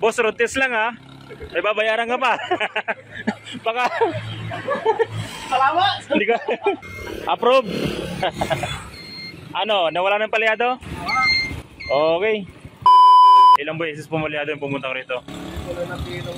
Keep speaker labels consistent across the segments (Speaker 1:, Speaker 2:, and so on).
Speaker 1: Boss, road test lang ha. May babayaran ka pa. Baka...
Speaker 2: Salamat!
Speaker 1: Hindi ka... Approve! Ano, nawala ng palyado? Okay. Ilang beses pumalyado yung pumunta ko rito?
Speaker 2: Wala na pinong.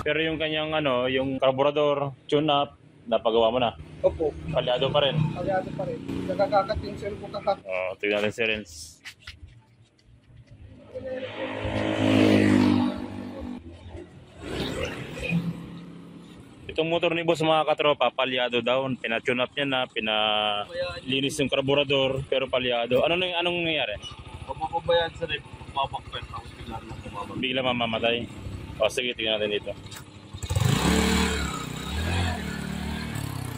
Speaker 1: Pero yung kanyang ano, yung carburetor, tune up, napagawa mo na.
Speaker 2: Opo.
Speaker 1: Palyado pa rin.
Speaker 2: Aliado pa rin. Nagkakakat yung cellphone ka.
Speaker 1: Tignan natin si Renz. Itong motor ni boss mga katropa, palyado daw. Pina-tune up niya na, pinalinis yung carburetor, pero palyado. Anong nangyayari?
Speaker 2: Papabayad sa rin. Papakpet. Tapos bigla lang kumabag.
Speaker 1: Bigla mamamatay. O sige, tingnan natin dito.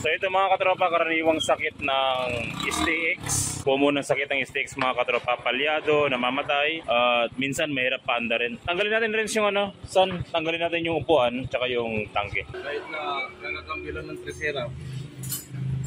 Speaker 1: So ito mga katropa, karaniwang sakit ng STX. Common ng sakit ng STX mga katropa, palyado, namamatay, at minsan mahirap paanda rin. Tanggalin natin rin yung ano, tanggalin natin yung upuan, tsaka yung tangke.
Speaker 2: Kahit na nagakambilan ng tresera,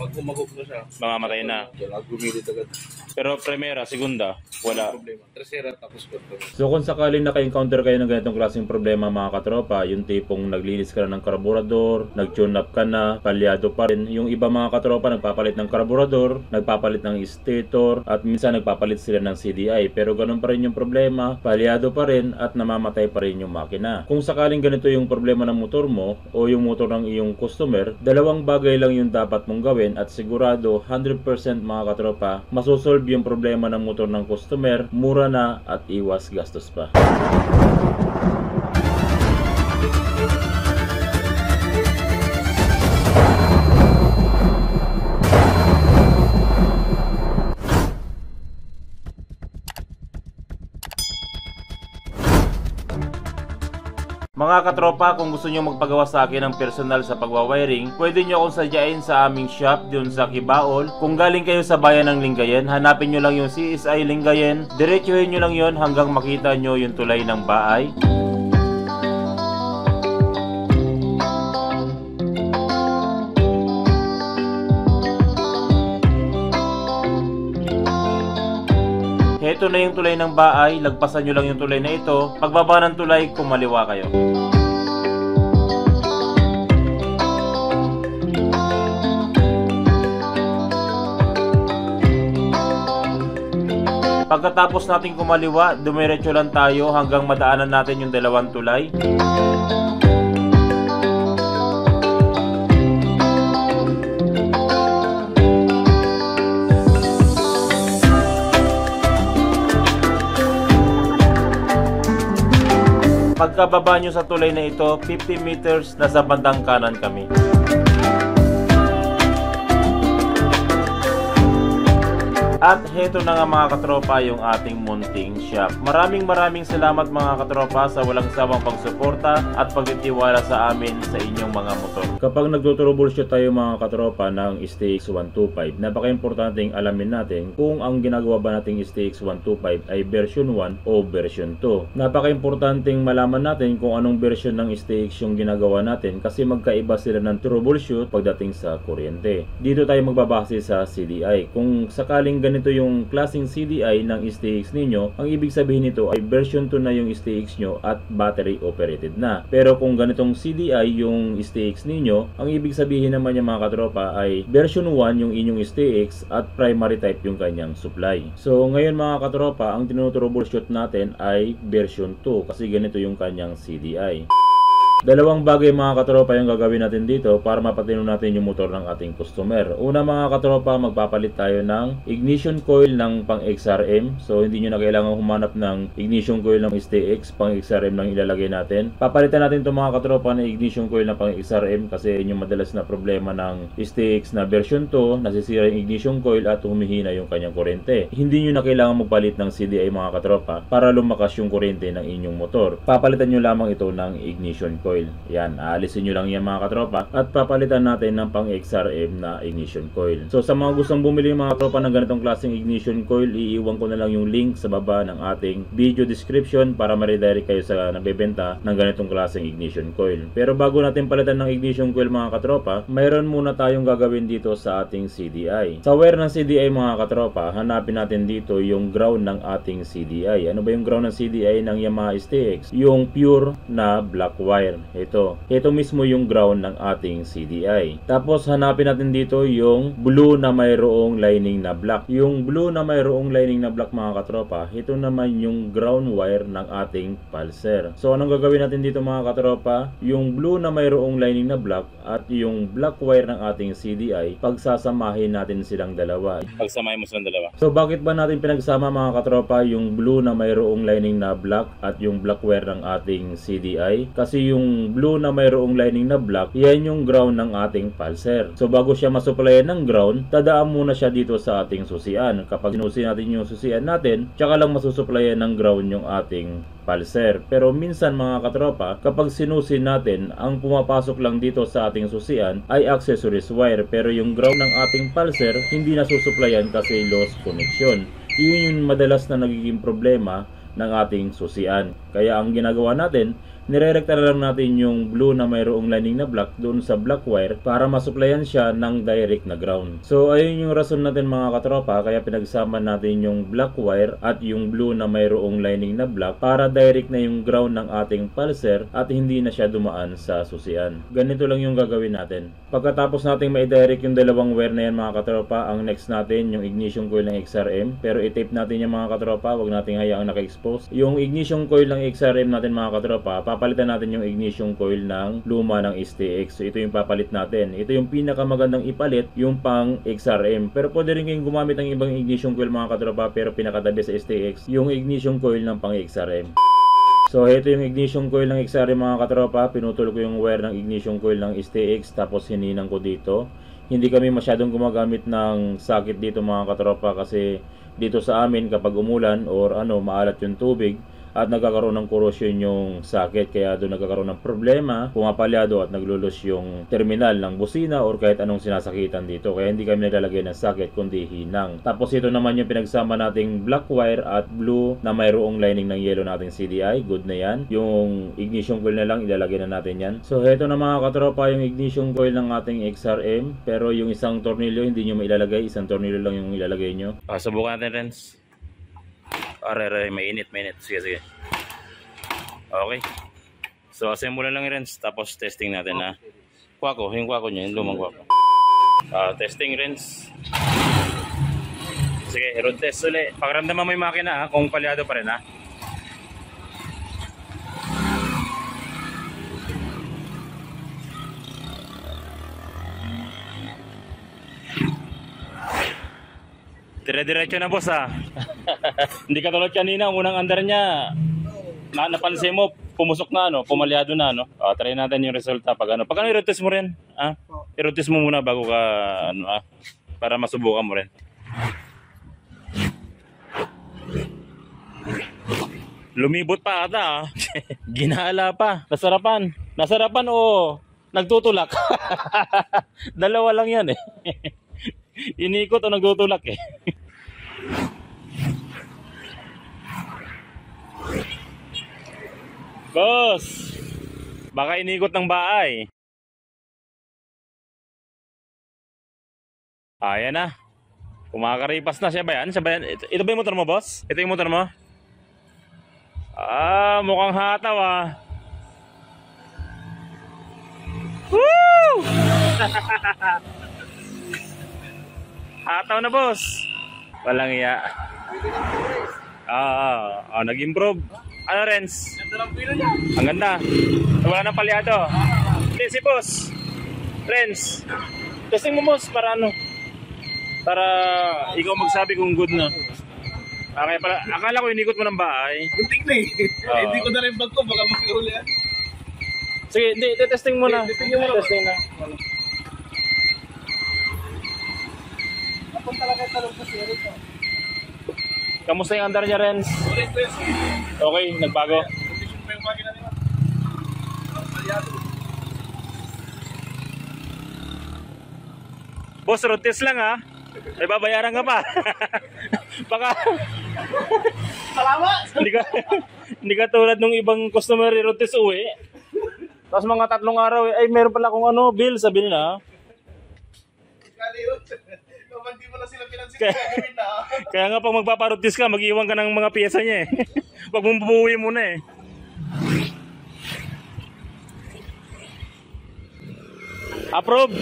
Speaker 2: pag kumagok na siya,
Speaker 1: Mamamatay na.
Speaker 2: Gumilit agad.
Speaker 1: Pero primera, segunda, wala.
Speaker 2: Problema. Tresera tapos kwarto.
Speaker 1: So kung sakaling naka-encounter kayo ng ganitong klaseng problema mga katropa, yung tipong naglinis ka na ng carburetor, nag-tune up ka na, palyado pa rin. Yung iba mga katropa nagpapalit ng carburetor, nagpapalit ng stator, at minsan nagpapalit sila ng CDI. Pero ganun pa rin yung problema, palyado pa rin at namamatay pa rin yung makina. Kung sakaling ganito yung problema ng motor mo o yung motor ng iyong customer, dalawang bagay lang yung dapat mong gawin at sigurado 100% mga katropa, masosolve yung problema ng motor ng customer, mura na at iwas gastos pa. Mga katropa, kung gusto nyo magpagawa sa akin ng personal sa pagwawiring, pwede nyo akong sadyain sa aming shop dun sa Kibaol. Kung galing kayo sa bayan ng Lingayen, hanapin nyo lang yung CSI Lingayen, diretsuhin nyo lang yon hanggang makita nyo yung tulay ng bahay. Ito na yung tulay ng bahay, lagpasan nyo lang yung tulay na ito. Pagbaba ng tulay, kumaliwa kayo. Pagkatapos natin kumaliwa, dumiretso lang tayo hanggang madaanan natin yung dalawang tulay. Pagkababa nyo sa tulay na ito, 50 meters na sa bandang kanan kami. At heto na nga mga katropa yung ating munting shop. Maraming salamat mga katropa sa walang sawang pagsuporta at pagtitiwala sa amin sa inyong mga motor. Kapag nagtutroubleshoot tayo mga katropa ng STX 125, napaka-importanting alamin natin kung ang ginagawa ba nating STX 125 ay version 1 o version 2. Napaka-importanting malaman natin kung anong version ng STX yung ginagawa natin kasi magkaiba sila ng troubleshoot pagdating sa kuryente. Dito tayo magbabase sa CDI. Kung sakaling ganito yung klaseng CDI ng STX ninyo, ang ibig sabihin nito ay version 2 na yung STX nyo at battery operated na. Pero kung ganitong CDI yung STX ninyo, ang ibig sabihin naman yung mga katropa ay version 1 yung inyong STX at primary type yung kanyang supply. So ngayon mga katropa, ang tinutroubleshoot natin ay version 2 kasi ganito yung kanyang CDI. Dalawang bagay mga katropa yung gagawin natin dito para mapatino natin yung motor ng ating customer. Una mga katropa, magpapalit tayo ng ignition coil ng pang XRM. So hindi nyo na kailangan humanap ng ignition coil ng STX, pang XRM lang ilalagay natin. Papalitan natin itong mga katropa ng ignition coil ng pang XRM kasi yun yung madalas na problema ng STX na version 2, nasisira yung ignition coil at humihina yung kanyang kuryente. Hindi nyo na kailangan magpalit ng CDI mga katropa para lumakas yung kuryente ng inyong motor. Papalitan nyo lamang ito ng ignition coil. coil. Yan, aalisin nyo lang yan mga katropa at papalitan natin ng pang XRM na ignition coil. So sa mga gustong bumili mga katropa ng ganitong klaseng ignition coil, iiwan ko na lang yung link sa baba ng ating video description para ma-redirect kayo sa nagbebenta ng ganitong klaseng ignition coil. Pero bago natin palitan ng ignition coil mga katropa, mayroon muna tayong gagawin dito sa ating CDI. Sa wire ng CDI mga katropa, hanapin natin dito yung ground ng ating CDI. Ano ba yung ground ng CDI ng Yamaha STX? Yung pure na black wire. Ito mismo yung ground ng ating CDI. Tapos hanapin natin dito yung blue na mayroong lining na black. Yung blue na mayroong lining na black mga katropa, ito naman yung ground wire ng ating pulser. So anong gagawin natin dito mga katropa? Yung blue na mayroong lining na black at yung black wire ng ating CDI, pagsasamahin natin silang dalawa.
Speaker 2: Pagsamahin mo silang dalawa.
Speaker 1: So bakit ba natin pinagsama mga katropa yung blue na mayroong lining na black at yung black wire ng ating CDI? Kasi yung blue na mayroong lining na black, yan yung ground ng ating pulser. So bago siya masuplayan ng ground, tadaan muna siya dito sa ating susian. Kapag sinusi natin yung susian natin, tsaka lang masusuplayan ng ground yung ating pulser. Pero minsan mga katropa, kapag sinusi natin, ang pumapasok lang dito sa ating susian ay accessories wire. Pero yung ground ng ating pulser, hindi nasusuplayan kasi lost connection. Yun yung madalas na nagiging problema ng ating susian. Kaya ang ginagawa natin, nirerekta na lang natin yung blue na mayroong lining na black doon sa black wire para masuplayan siya ng direct na ground. So ayun yung rason natin mga katropa, kaya pinagsama natin yung black wire at yung blue na mayroong lining na black para direct na yung ground ng ating pulser at hindi na siya dumaan sa susian. Ganito lang yung gagawin natin. Pagkatapos nating ma-direct yung dalawang wire na yan mga katropa, ang next natin yung ignition coil ng XRM. Pero i-tape natin yung mga katropa, wag nating hayaang naka-expose. Yung ignition coil ng XRM natin mga katropa, papalitan natin yung ignition coil ng luma ng STX. So ito yung papalit natin. Ito yung pinakamagandang ipalit, yung pang XRM. Pero pwede rin kayong gumamit ng ibang ignition coil mga katropa, pero pinakatabi sa STX yung ignition coil ng pang XRM. So ito yung ignition coil ng XRM mga katropa. Pinutol ko yung wire ng ignition coil ng STX tapos hininang ko dito. Hindi kami masyadong gumagamit ng socket dito mga katropa kasi dito sa amin kapag umulan or maalat yung tubig at nagkakaroon ng corrosion yung socket, kaya doon nagkakaroon ng problema, pumapalyado at naglulos yung terminal ng busina or kahit anong sinasakitan dito. Kaya hindi kami naglalagay ng socket kundi hinang. Tapos ito naman yung pinagsama nating black wire at blue na mayroong lining ng yellow nating CDI. Good na yan. Yung ignition coil na lang ilalagay na natin yan. So ito na mga katropa yung ignition coil ng ating XRM, pero yung isang tornilyo hindi nyo mailalagay, isang tornilyo lang yung ilalagay nyo.
Speaker 2: Subukan natin, Renz. Aray, mainit. Sige. Okay. So, assemble lang, Renz. Tapos, testing natin, ha. Yung kwako niya, yung lumang kwako. Testing, Renz. Sige, road test ulit. Pakiramdaman mo yung makina, ha, kung palyado pa rin, ha. Dire-diretso na boss ha. Hindi ka tulad kanina, unang andar niya. Napansin mo, pumusok na pumalyado na try natin yung resulta pag Pag i-road test mo rin, ha? I-road test mo muna bago ka para masubukan mo rin. Lumibot pa ata ha. Ginala pa. Nasarapan o nagtutulak. Dalawa lang yan eh. Inikot o nagtutulak eh. Boss, baka inikot ng bahay. Ayan na. Kumakaripas na siya ba yan? Ito ba yung motor mo, boss? Ito yung motor mo? Mukhang hataw ah. Woo! Hataw na boss. Walang iya. Nag-improve. Ano Renz? Ang ganda. Wala nang palyado. Hindi si boss. Renz. Testing mo boss para para ikaw magsabi kung good na. Okay pala. Akala ko inikot mo ng bahay.
Speaker 3: Buntik na eh. Hindi ko na rin bag ko. Baka mag-uli yan.
Speaker 2: Sige, hindi. Testing mo na. Testing na.
Speaker 3: Kung talaga talong sa series ko.
Speaker 2: Kamusta yung andar niya, Renz? Okay, nagbago.
Speaker 3: Condition pa yung makina nila.
Speaker 2: Boss, road test lang ha. May babayaran ka pa. Baka
Speaker 3: Salamat!
Speaker 2: hindi ka tulad nung ibang customer road test uwi. Tapos mga 3 araw ay meron pala akong bill, sabi nila.
Speaker 3: Kali yun. Kapag di mo na sila pinansin gagawin na.
Speaker 2: Kaya nga pag magpaparod test ka, mag-iwan ka ng mga piyesa niya eh. Pag mong bubuwi muna eh. Approve.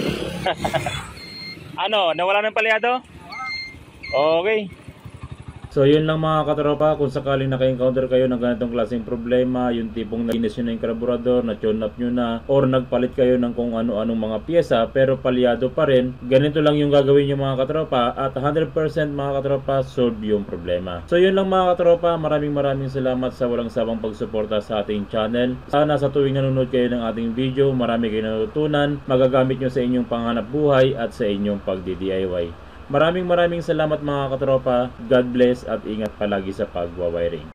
Speaker 2: Ano, nawala ng palyado? Okay.
Speaker 1: So yun lang mga katropa, kung sakaling naka-encounter kayo ng ganitong klaseng problema, yung tipong nainis nyo na yung carburetor, na-tune up nyo na, or nagpalit kayo ng kung ano-anong mga pyesa pero palyado pa rin, ganito lang yung gagawin nyo mga katropa at 100% mga katropa solve yung problema. So yun lang mga katropa, maraming salamat sa walang sawang pagsuporta sa ating channel. Sana sa tuwing nanonood kayo ng ating video, marami kayong natutunan, magagamit nyo sa inyong panganap buhay at sa inyong pagdi-DIY. Maraming salamat mga katropa. God bless at ingat palagi sa pagwawiring.